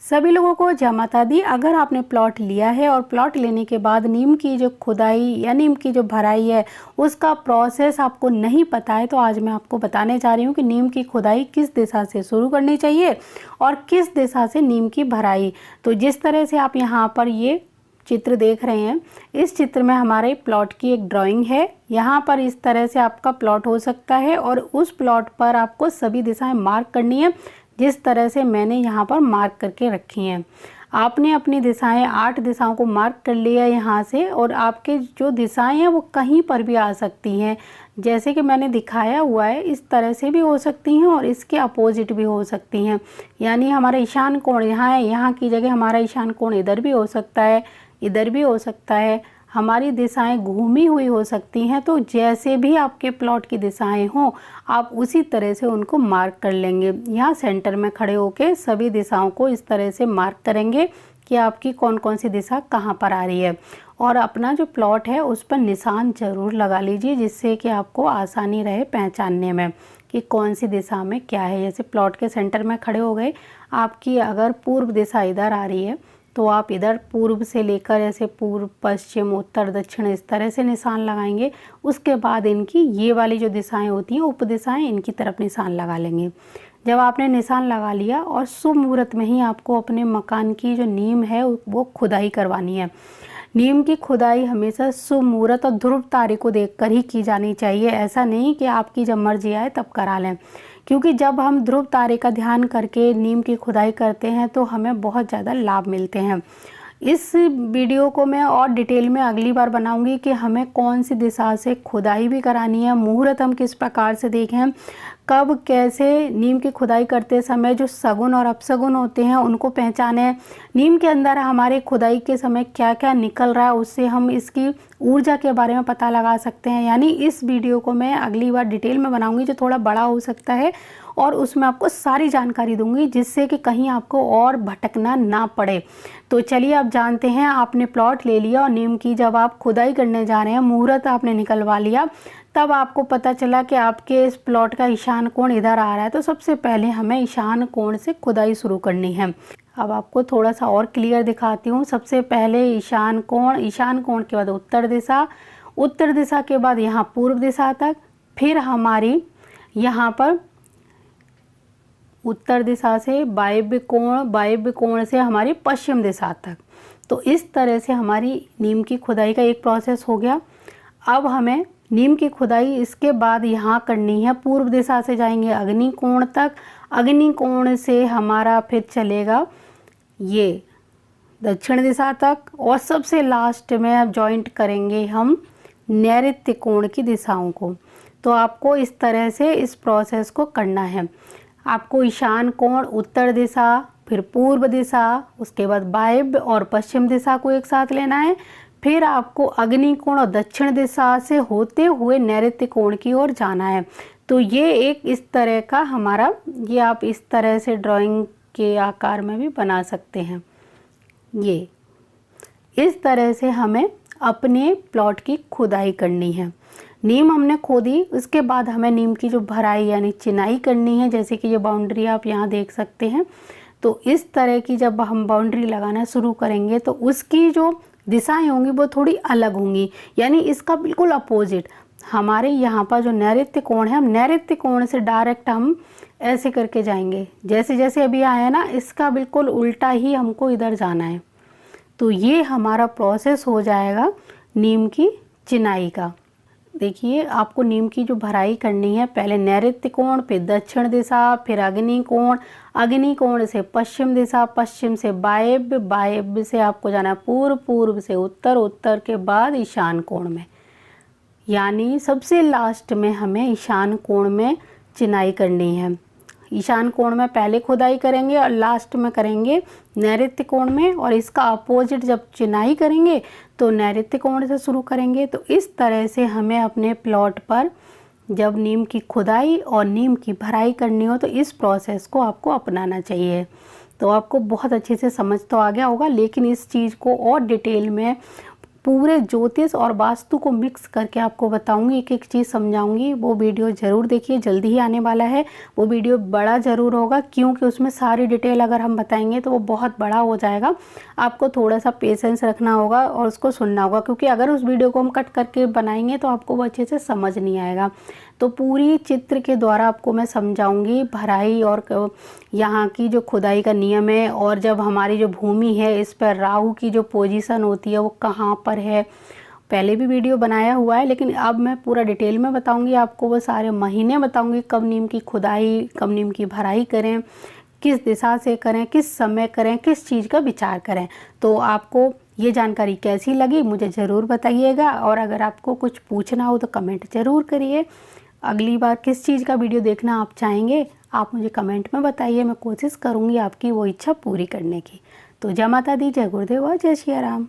सभी लोगों को जय माता दी। अगर आपने प्लॉट लिया है और प्लॉट लेने के बाद नीम की जो खुदाई या नीम की जो भराई है उसका प्रोसेस आपको नहीं पता है, तो आज मैं आपको बताने जा रही हूँ कि नीम की खुदाई किस दिशा से शुरू करनी चाहिए और किस दिशा से नीम की भराई। तो जिस तरह से आप यहाँ पर ये चित्र देख रहे हैं, इस चित्र में हमारे प्लॉट की एक ड्राइंग है। यहाँ पर इस तरह से आपका प्लॉट हो सकता है और उस प्लॉट पर आपको सभी दिशाएं मार्क करनी है, जिस तरह से मैंने यहाँ पर मार्क करके रखी हैं। आपने अपनी दिशाएं 8 दिशाओं को मार्क कर लिया यहाँ से, और आपके जो दिशाएं हैं वो कहीं पर भी आ सकती हैं। जैसे कि मैंने दिखाया हुआ है, इस तरह से भी हो सकती हैं और इसके अपोजिट भी हो सकती हैं। यानी हमारा ईशान कोण यहाँ है, यहाँ की जगह हमारा ईशान कोण इधर भी हो सकता है, इधर भी हो सकता है। हमारी दिशाएं घूमी हुई हो सकती हैं। तो जैसे भी आपके प्लॉट की दिशाएं हों, आप उसी तरह से उनको मार्क कर लेंगे। यहाँ सेंटर में खड़े होकर सभी दिशाओं को इस तरह से मार्क करेंगे कि आपकी कौन कौन सी दिशा कहाँ पर आ रही है। और अपना जो प्लॉट है उस पर निशान ज़रूर लगा लीजिए, जिससे कि आपको आसानी रहे पहचानने में कि कौन सी दिशा में क्या है। जैसे प्लॉट के सेंटर में खड़े हो गए, आपकी अगर पूर्व दिशा इधर आ रही है तो आप इधर पूर्व से लेकर ऐसे पूर्व पश्चिम उत्तर दक्षिण इस तरह से निशान लगाएंगे। उसके बाद इनकी ये वाली जो दिशाएं होती हैं उप दिशाएं, इनकी तरफ निशान लगा लेंगे। जब आपने निशान लगा लिया, और शुभ मुहूर्त में ही आपको अपने मकान की जो नीम है वो खुदाई करवानी है। नीम की खुदाई हमेशा शुभ मुहूर्त और ध्रुव तारीख को देखकर ही की जानी चाहिए। ऐसा नहीं कि आपकी जब मर्जी आए तब करा लें, क्योंकि जब हम ध्रुव तारे का ध्यान करके नीम की खुदाई करते हैं तो हमें बहुत ज़्यादा लाभ मिलते हैं। इस वीडियो को मैं और डिटेल में अगली बार बनाऊंगी कि हमें कौन सी दिशा से खुदाई भी करानी है, मुहूर्त हम किस प्रकार से देखें, कब कैसे नीम की खुदाई करते समय जो सगुन और अपसगुन होते हैं उनको पहचानें। नीम के अंदर हमारे खुदाई के समय क्या क्या निकल रहा है, उससे हम इसकी ऊर्जा के बारे में पता लगा सकते हैं। यानी इस वीडियो को मैं अगली बार डिटेल में बनाऊंगी, जो थोड़ा बड़ा हो सकता है, और उसमें आपको सारी जानकारी दूंगी, जिससे कि कहीं आपको और भटकना ना पड़े। तो चलिए अब जानते हैं, आपने प्लॉट ले लिया और नीम की जब आप खुदाई करने जा रहे हैं, मुहूर्त आपने निकलवा लिया, तब आपको पता चला कि आपके इस प्लॉट का ईशान कोण इधर आ रहा है। तो सबसे पहले हमें ईशान कोण से खुदाई शुरू करनी है। अब आपको थोड़ा सा और क्लियर दिखाती हूँ। सबसे पहले ईशान कोण, ईशान कोण के बाद उत्तर दिशा, उत्तर दिशा के बाद यहाँ पूर्व दिशा तक, फिर हमारी यहाँ पर उत्तर दिशा से वायव्य कोण, वायव्य कोण से हमारी पश्चिम दिशा तक। तो इस तरह से हमारी नीम की खुदाई का एक प्रोसेस हो गया। अब हमें नीम की खुदाई इसके बाद यहाँ करनी है, पूर्व दिशा से जाएंगे अग्नि कोण तक, अग्नि कोण से हमारा फिर चलेगा ये दक्षिण दिशा तक, और सबसे लास्ट में अब जॉइंट करेंगे हम नैऋत्य कोण की दिशाओं को। तो आपको इस तरह से इस प्रोसेस को करना है। आपको ईशान कोण, उत्तर दिशा, फिर पूर्व दिशा, उसके बाद वायव्य और पश्चिम दिशा को एक साथ लेना है। फिर आपको अग्नि कोण और दक्षिण दिशा से होते हुए नैऋत्य कोण की ओर जाना है। तो ये एक इस तरह का हमारा, ये आप इस तरह से ड्राइंग के आकार में भी बना सकते हैं। ये इस तरह से हमें अपने प्लॉट की खुदाई करनी है। नीम हमने खोदी, उसके बाद हमें नीम की जो भराई यानी चिनाई करनी है। जैसे कि ये बाउंड्री आप यहाँ देख सकते हैं। तो इस तरह की जब हम बाउंड्री लगाना शुरू करेंगे तो उसकी जो दिशाएं होंगी वो थोड़ी अलग होंगी, यानी इसका बिल्कुल अपोजिट। हमारे यहाँ पर जो नैऋत्य कोण है, हम नैऋत्य कोण से डायरेक्ट हम ऐसे करके जाएंगे, जैसे जैसे अभी आया ना, इसका बिल्कुल उल्टा ही हमको इधर जाना है। तो ये हमारा प्रोसेस हो जाएगा नीम की चिनाई का। देखिए, आपको नीम की जो भराई करनी है, पहले नैऋत्य कोण, फिर दक्षिण दिशा, फिर अग्नि कोण, अग्नि कोण से पश्चिम दिशा, पश्चिम से वायव्य, वायव्य से आपको जाना है पूर्व, पूर्व से उत्तर, उत्तर के बाद ईशान कोण में। यानी सबसे लास्ट में हमें ईशान कोण में चिनाई करनी है। ईशान कोण में पहले खुदाई करेंगे और लास्ट में करेंगे नैऋत्य कोण में, और इसका अपोजिट जब चिनाई करेंगे तो नैऋत्य कोण से शुरू करेंगे। तो इस तरह से हमें अपने प्लॉट पर जब नीम की खुदाई और नीम की भराई करनी हो तो इस प्रोसेस को आपको अपनाना चाहिए। तो आपको बहुत अच्छे से समझ तो आ गया होगा, लेकिन इस चीज़ को और डिटेल में पूरे ज्योतिष और वास्तु को मिक्स करके आपको बताऊंगी, एक एक चीज़ समझाऊंगी। वो वीडियो ज़रूर देखिए, जल्दी ही आने वाला है। वो वीडियो बड़ा ज़रूर होगा क्योंकि उसमें सारी डिटेल अगर हम बताएंगे तो वो बहुत बड़ा हो जाएगा। आपको थोड़ा सा पेशेंस रखना होगा और उसको सुनना होगा, क्योंकि अगर उस वीडियो को हम कट करके बनाएंगे तो आपको वो अच्छे से समझ नहीं आएगा। तो पूरी चित्र के द्वारा आपको मैं समझाऊंगी भराई और यहाँ की जो खुदाई का नियम है, और जब हमारी जो भूमि है इस पर राहु की जो पोजीशन होती है वो कहाँ पर है। पहले भी वीडियो बनाया हुआ है, लेकिन अब मैं पूरा डिटेल में बताऊंगी आपको। वो सारे महीने बताऊंगी, कब नीम की खुदाई, कब नीम की भराई करें, किस दिशा से करें, किस समय करें, किस चीज़ का विचार करें। तो आपको ये जानकारी कैसी लगी मुझे ज़रूर बताइएगा, और अगर आपको कुछ पूछना हो तो कमेंट ज़रूर करिए। अगली बार किस चीज़ का वीडियो देखना आप चाहेंगे आप मुझे कमेंट में बताइए, मैं कोशिश करूँगी आपकी वो इच्छा पूरी करने की। तो जय माता दी, जय गुरुदेव और जय श्री राम।